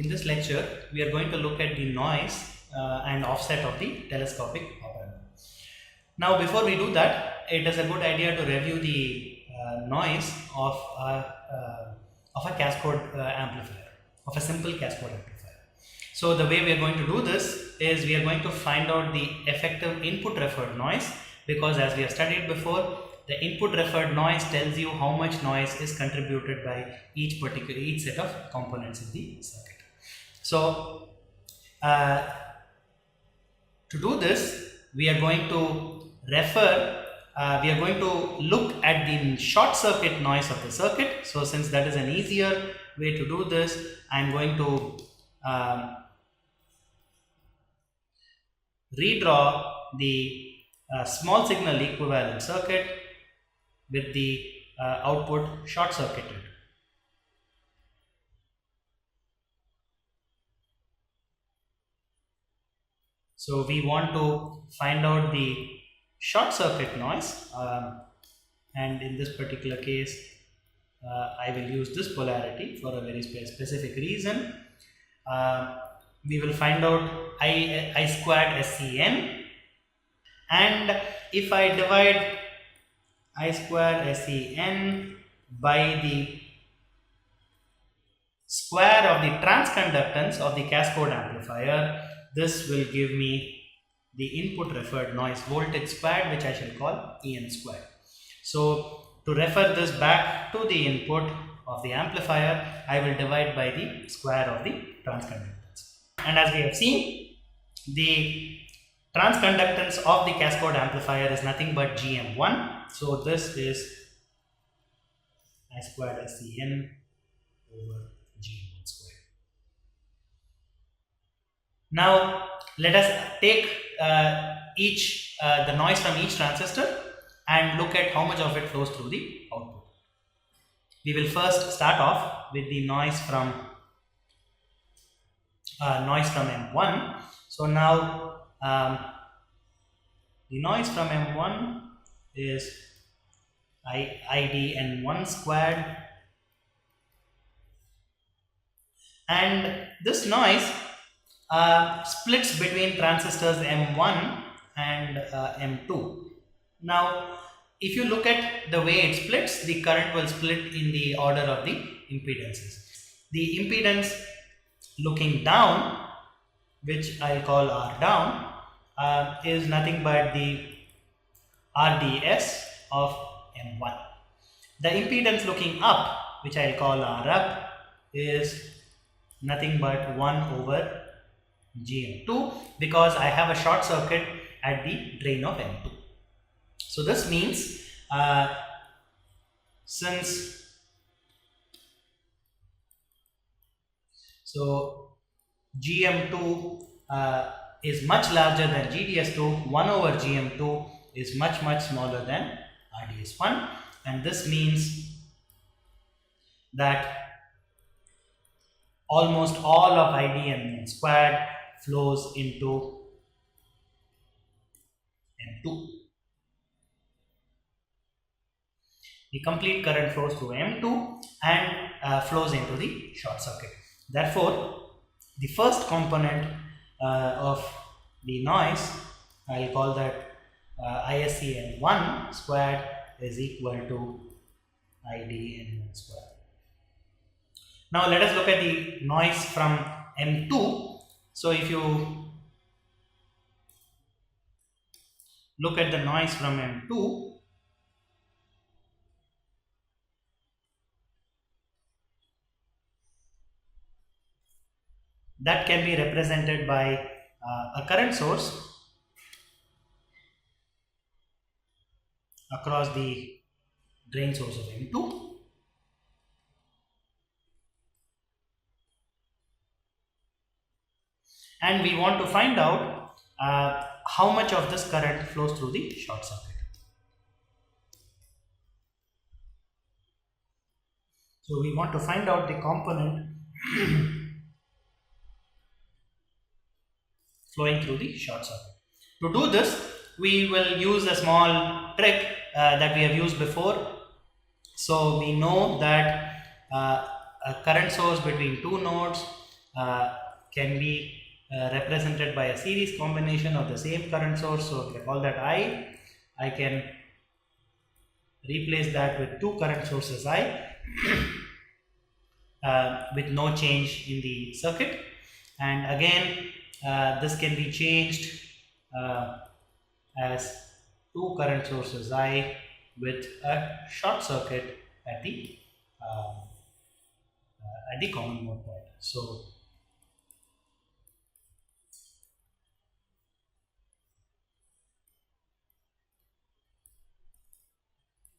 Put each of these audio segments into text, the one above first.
In this lecture, we are going to look at the noise and offset of the telescopic OpAmp. Now, before we do that, it is a good idea to review the noise of a cascode amplifier, of a simple cascode amplifier. So, the way we are going to do this is we are going to find out the effective input referred noise, because as we have studied before, the input referred noise tells you how much noise is contributed by each set of components in the circuit. So, to do this, we are going to look at the short circuit noise of the circuit. So, since that is an easier way to do this, I am going to redraw the small signal equivalent circuit with the output short circuited. So, we want to find out the short circuit noise, and in this particular case I will use this polarity for a very specific reason. We will find out I squared SCN, and if I divide I squared SCN by the square of the transconductance of the cascode amplifier, this will give me the input referred noise voltage squared, which I shall call En squared. So, to refer this back to the input of the amplifier, I will divide by the square of the transconductance. And as we have seen, the transconductance of the cascode amplifier is nothing but Gm1. So, this is I squared SCN over Gm1 squared. Now, let us take the noise from each transistor and look at how much of it flows through the output. We will first start off with the noise from M1. So now the noise from M1 is IDN1 squared, and this noise splits between transistors M1 and M2. Now, if you look at the way it splits, the current will split in the order of the impedances. The impedance looking down, which I'll call R down, is nothing but the RDS of M1. The impedance looking up, which I'll call R up, is nothing but 1 over Gm2, because I have a short circuit at the drain of M2. So, this means Gm2 is much larger than GDS2, 1 over Gm2 is much smaller than RDS1, and this means that almost all of IDN squared flows into M2. The complete current flows through M2 and flows into the short circuit. Therefore, the first component of the noise, I will call that ISCN1 squared is equal to IDN1 squared. Now, let us look at the noise from M2. So, if you look at the noise from M2, that can be represented by a current source across the drain source of M2. And we want to find out how much of this current flows through the short circuit. So, we want to find out the component flowing through the short circuit. To do this, we will use a small trick that we have used before. So, we know that a current source between two nodes can be represented by a series combination of the same current source. So if I call that I can replace that with two current sources I with no change in the circuit. And again, this can be changed as two current sources I with a short circuit at the common mode point. So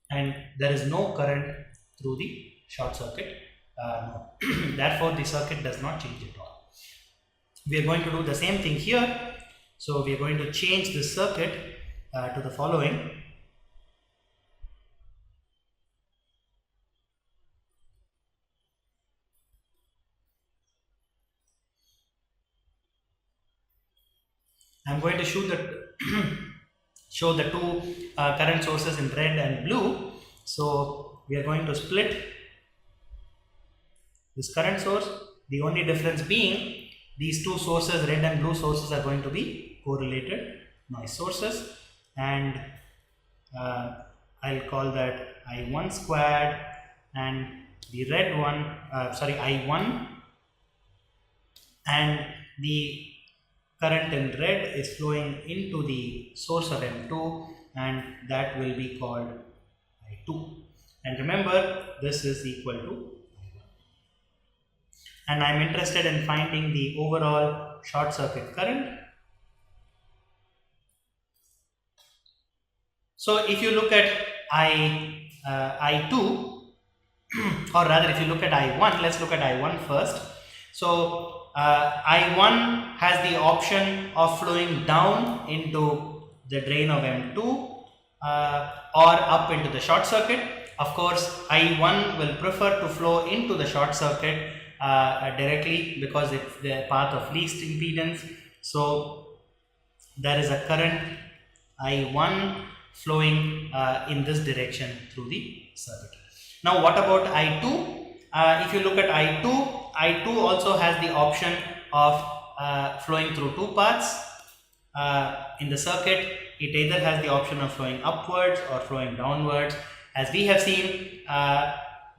and there is no current through the short circuit. No. Therefore, the circuit does not change at all. We are going to do the same thing here. So we are going to change this circuit to the following. I'm going to show show the two current sources in red and blue. So we are going to split this current source. The only difference being these two sources, red and blue sources, are going to be correlated noise sources, and I'll call that I1 squared, and the red one, I1, and the current in red is flowing into the source of M2, and that will be called I2. And remember, this is equal to I1. And I'm interested in finding the overall short circuit current. So if you look at I2, or rather if you look at I1, let's look at I1 first. So I1 has the option of flowing down into the drain of M2 or up into the short circuit. Of course, I1 will prefer to flow into the short circuit directly because it's the path of least impedance. So there is a current I1 flowing in this direction through the circuit. Now what about I2? If you look at I2 also has the option of flowing through two paths in the circuit. It either has the option of flowing upwards or flowing downwards. As we have seen,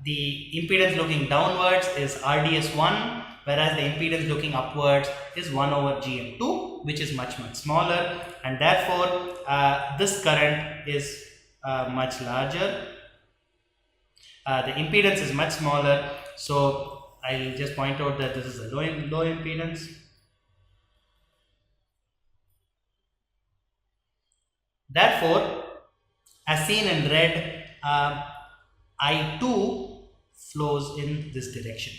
the impedance looking downwards is RDS1, whereas the impedance looking upwards is 1 over GM2, which is much smaller, and therefore this current is much larger. The impedance is much smaller, so I'll just point out that this is a low impedance. Therefore, as seen in red, I2 flows in this direction.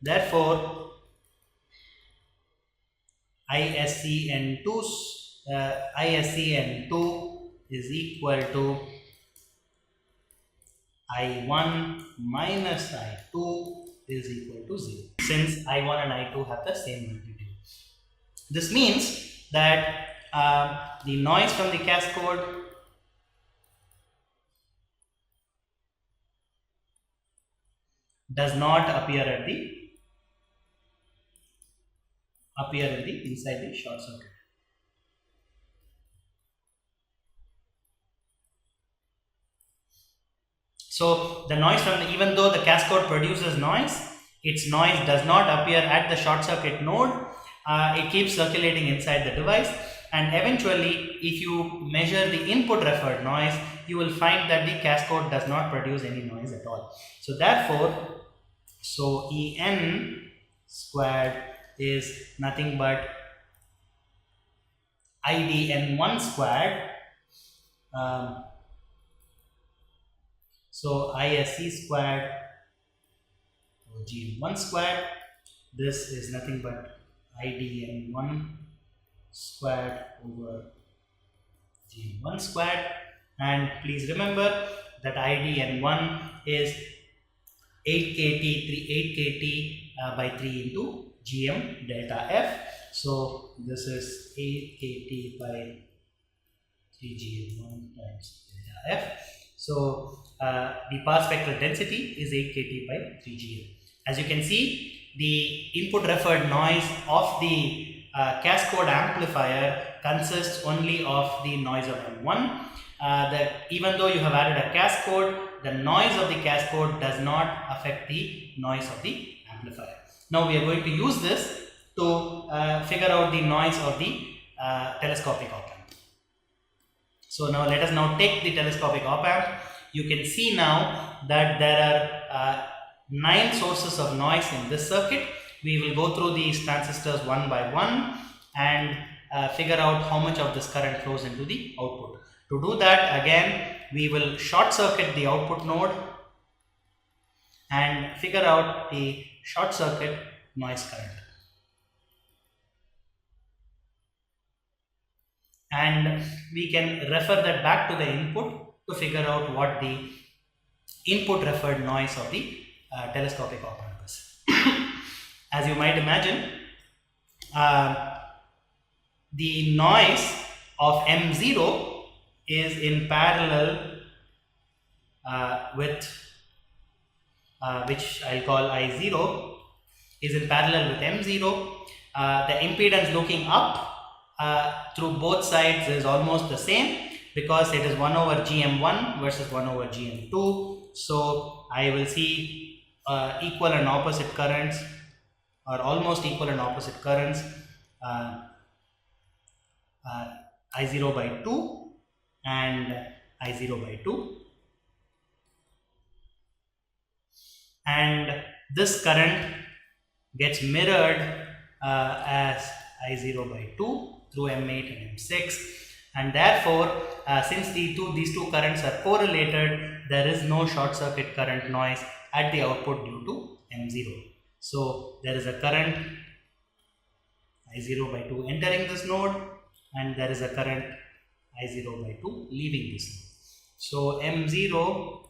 Therefore, ISCN2 is equal to I1 minus I2 is equal to 0, since I1 and I2 have the same magnitude. This means that the noise from the cascade does not appear at inside the short circuit. So the noise from even though the cascade produces noise, its noise does not appear at the short circuit node. It keeps circulating inside the device, and eventually if you measure the input referred noise, you will find that the cascade does not produce any noise at all. So therefore, En squared is nothing but IDN1 squared. So ISC squared over GM1 squared. This is nothing but IDN1 squared over GM1 squared. And please remember that IDN1 is 8 kT by 3 into GM delta F. So this is 8 kT by 3 GM1 times delta F. So the power spectral density is 8 kT by 3 GM. As you can see, the input referred noise of the cascode amplifier consists only of the noise of M1. That even though you have added a cascode, the noise of the cascode does not affect the noise of the amplifier. Now we are going to use this to figure out the noise of the telescopic op-amp. So now let us now take the telescopic op-amp. You can see now that there are 9 sources of noise in this circuit. We will go through these transistors one by one and figure out how much of this current flows into the output. To do that, again, we will short circuit the output node and figure out the short circuit noise current. And we can refer that back to the input to figure out what the input referred noise of the telescopic op-amp is. As you might imagine, the noise of M0 is in parallel with which I'll call I0 is in parallel with M0. The impedance looking up through both sides is almost the same because it is 1 over GM1 versus 1 over GM2. So I will see equal and opposite currents, or almost equal and opposite currents, I0 by 2 and I0 by 2, and this current gets mirrored as I0 by 2 through M8 and M6, and therefore since these two currents are correlated, there is no short circuit current noise at the output due to M0. So there is a current I0 by 2 entering this node, and there is a current I0 by 2 leaving this node. So M0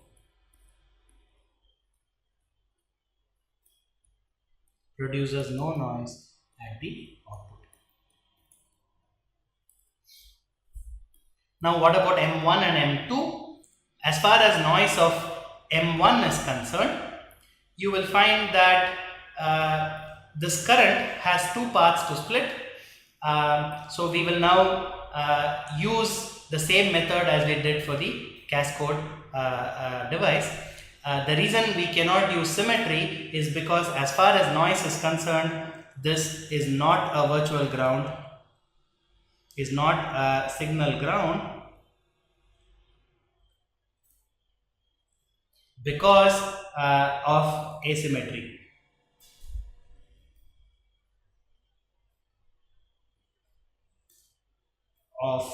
produces no noise at the output. Now what about M1 and M2? As far as noise of M1 is concerned, you will find that this current has 2 paths to split. So we will now use the same method as we did for the cascode device. The reason we cannot use symmetry is because as far as noise is concerned, this is not a virtual ground, is not a signal ground, because of asymmetry. Of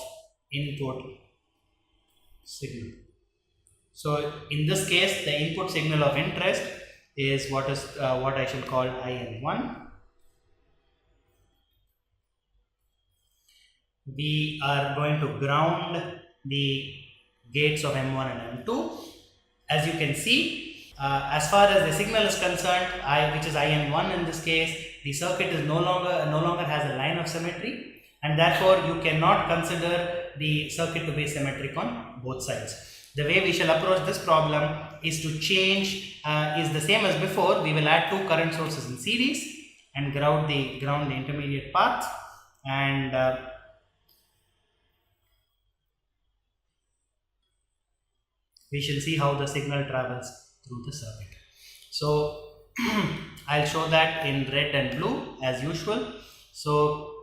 input signal. So in this case, the input signal of interest is what I shall call IN1. We are going to ground the gates of M1 and M2. As you can see, as far as the signal is concerned, which is IN1 in this case, the circuit is no longer has a line of symmetry, and therefore you cannot consider the circuit to be symmetric on both sides. The way we shall approach this problem is to change, is the same as before. We will add 2 current sources in series and ground the intermediate path, and we shall see how the signal travels through the circuit. So I'll show that in red and blue as usual. So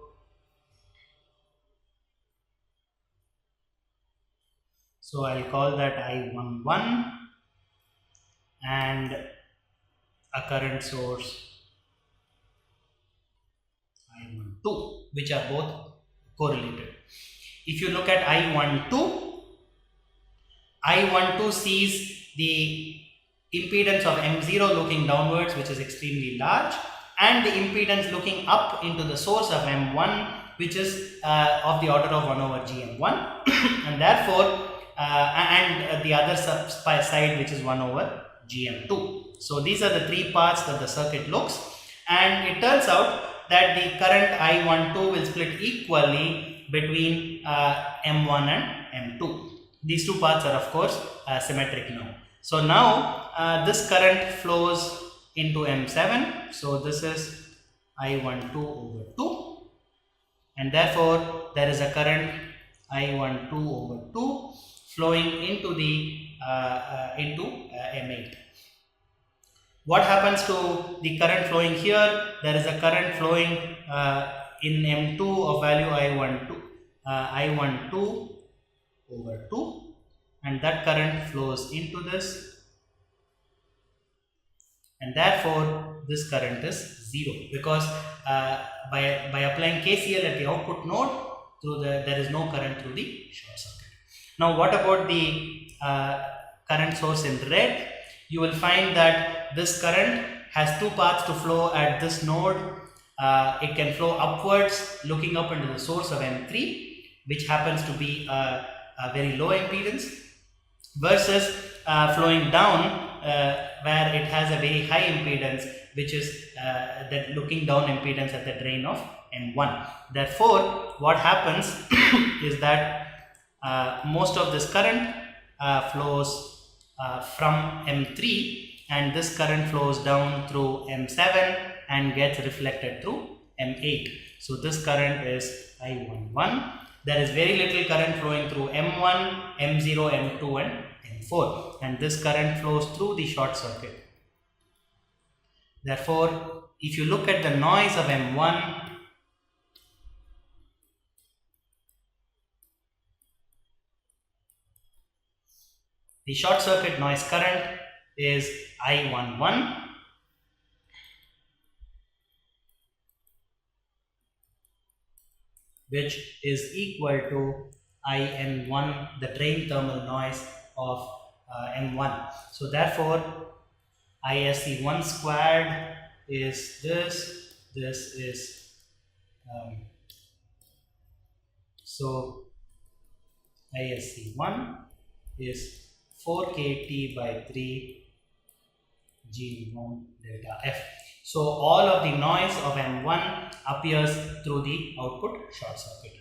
I'll call that I11 and a current source I12, which are both correlated. If you look at I12 sees the impedance of M0 looking downwards, which is extremely large, and the impedance looking up into the source of M1, which is of the order of 1 over GM1, and therefore and the other side, which is 1 over GM2. So these are the 3 parts that the circuit looks, and it turns out that the current I12 will split equally between M1 and M2. These 2 parts are of course symmetric now. So now this current flows into M7. So this is I12 over 2, and therefore there is a current I12 over 2 flowing into the M8. What happens to the current flowing here? There is a current flowing in M2 of value I12 over 2, and that current flows into this, and therefore this current is 0, because by applying KCL at the output node, there is no current through the short circuit. Now what about the current source in red? You will find that this current has two paths to flow at this node. It can flow upwards, looking up into the source of M3, which happens to be a very low impedance, versus flowing down where it has a very high impedance, which is that looking down impedance at the drain of M1. Therefore, what happens is that most of this current flows from M3, and this current flows down through M7 and gets reflected through M8. So this current is I11. There is very little current flowing through M1, M0, M2 and M4, and this current flows through the short circuit. Therefore, if you look at the noise of M1, the short circuit noise current is I11, which is equal to IN1, the drain thermal noise of M1. So therefore, ISC1 squared is this is so ISC1 is 4 kT by 3 G1 delta F. So all of the noise of M1 appears through the output short circuit.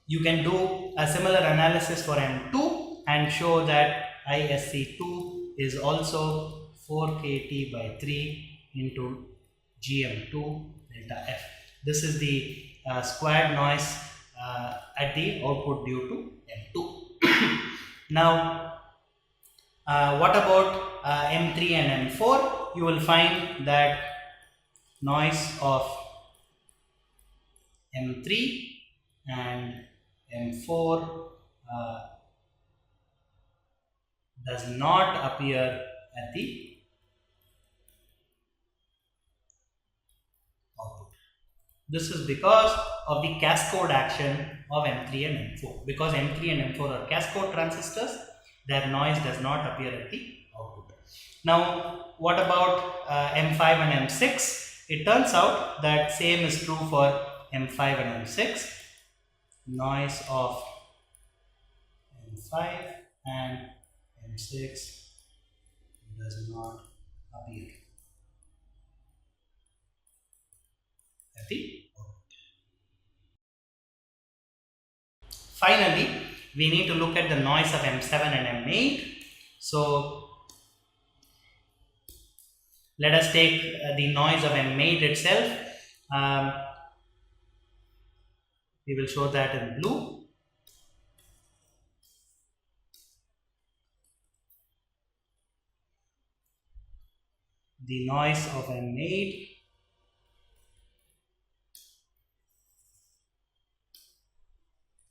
You can do a similar analysis for M2 and show that ISC2 is also 4 kT by 3 into GM2 delta F. This is the squared noise at the output due to M2. Now, what about M3 and M4? You will find that noise of M3 and M4 does not appear at the output. This is because of the cascode action of M3 and M4. Because M3 and M4 are cascode transistors, their noise does not appear at the output. Now, what about M5 and M6? It turns out that same is true for M5 and M6. Noise of M5 and M6 does not appear at the output. Finally, we need to look at the noise of M7 and M8. So let us take the noise of M8 itself. We will show that in blue. The noise of M8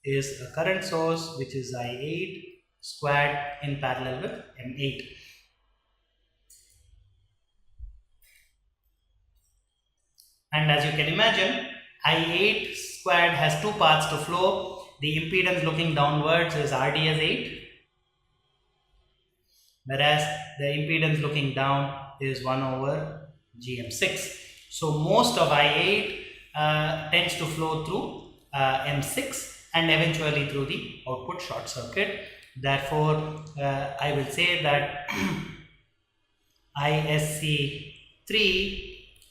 is a current source which is I8 squared in parallel with M8. And as you can imagine, I8 squared has two paths to flow. The impedance looking downwards is RD as 8, whereas the impedance looking down is 1 over GM6. So most of I8 tends to flow through M6 and eventually through the output short circuit. Therefore, I will say that ISC3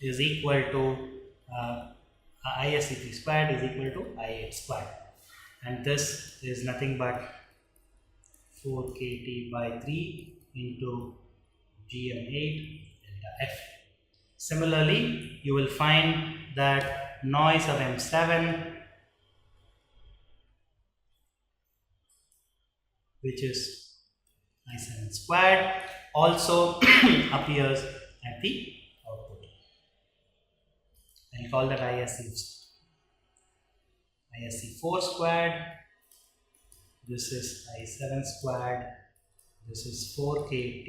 is equal to ISC3 squared is equal to I8 squared, and this is nothing but 4 kT by 3 into GM8 delta delta F. Similarly, you will find that noise of M7, which is I7 squared, also appears at the output. I'll call that ISC4 squared. This is I7 squared. This is 4KT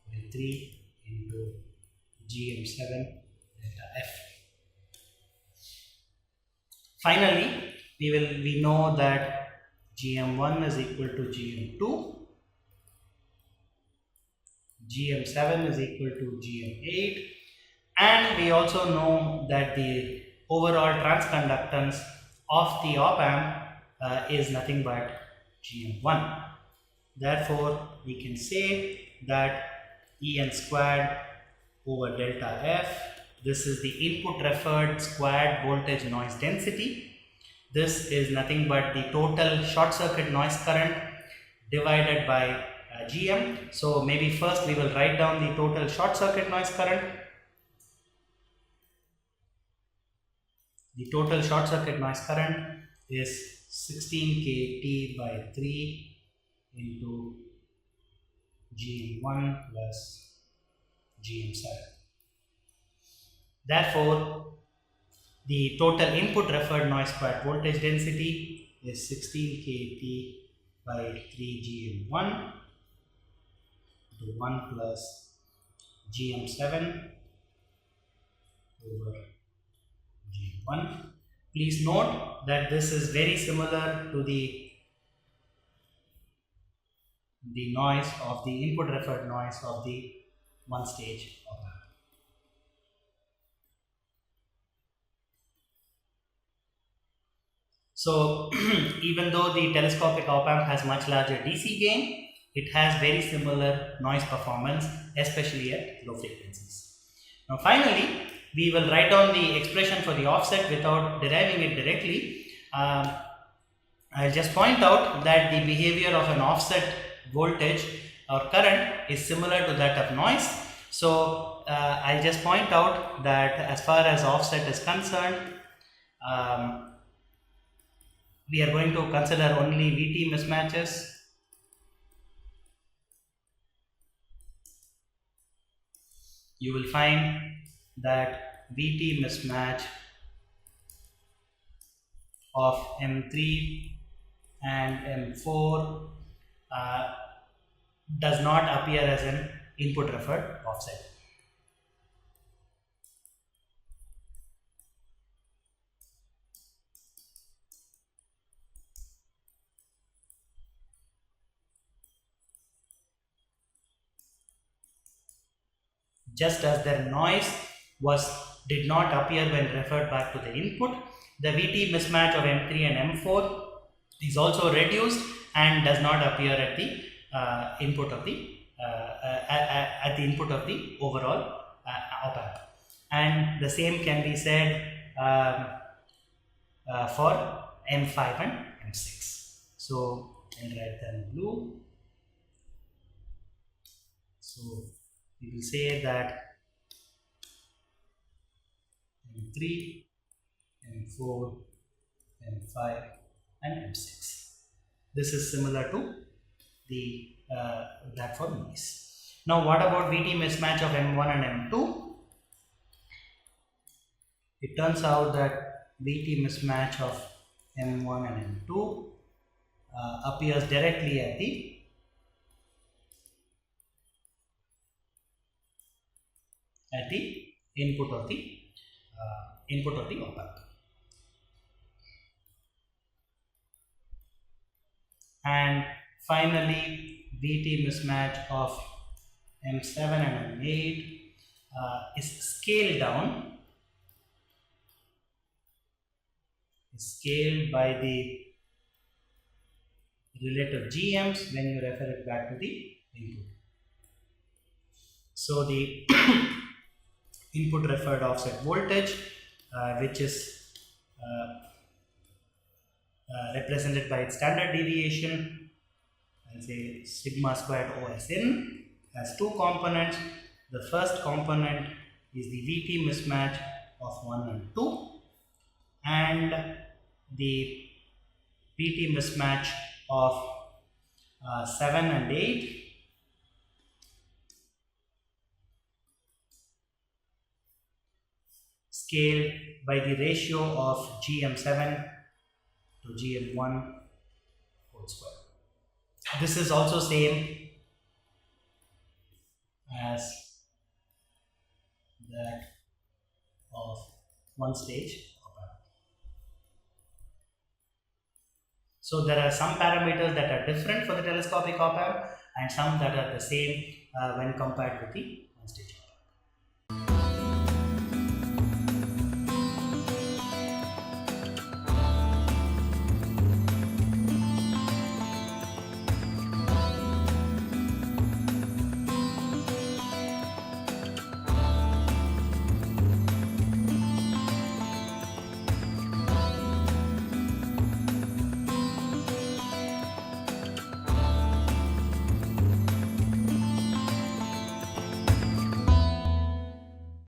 by 3 into GM7 delta F. Finally, we know that GM1 is equal to GM2, GM7 is equal to GM8, and we also know that the overall transconductance of the op-amp is nothing but GM1. Therefore, we can say that En squared over delta F, this is the input referred squared voltage noise density. This is nothing but the total short circuit noise current divided by GM. So maybe first we will write down the total short circuit noise current. The total short circuit noise current is 16 kT by 3 into GM1 plus GM7. Therefore, the total input referred noise squared voltage density is 16 kT by 3 GM1 to 1 plus GM7 over GM1. Please note that this is very similar to the noise of the input referred noise of the one stage op-amp. So even though the telescopic op-amp has much larger DC gain, it has very similar noise performance, especially at low frequencies. Now finally, we will write down the expression for the offset without deriving it directly. I'll just point out that the behavior of an offset voltage or current is similar to that of noise. So I'll just point out that as far as offset is concerned, we are going to consider only VT mismatches. You will find that VT mismatch of M3 and M4 does not appear as an input referred offset. Just as their noise did not appear when referred back to the input, the VT mismatch of M3 and M4 is also reduced and does not appear at the input of the overall op-amp. And the same can be said for M5 and M6. So I'll write them in blue. So we will say that M3, M4, M5 and M6. This is similar to the that for noise. Now what about VT mismatch of M1 and M2? It turns out that VT mismatch of M1 and M2 appears directly at the input of the op-amp. And finally, VT mismatch of M7 and M8 is scaled down, scaled by the relative GMs when you refer it back to the input. So the input referred offset voltage, which is represented by its standard deviation, I'll say sigma squared OS in, has two components. the first component is the VT mismatch of 1 and 2 and the PT mismatch of 7 and 8 scaled by the ratio of GM7 to GM1 whole square. This is also same as that of one stage op-amp. So there are some parameters that are different for the telescopic op-amp and some that are the same when compared with the one stage.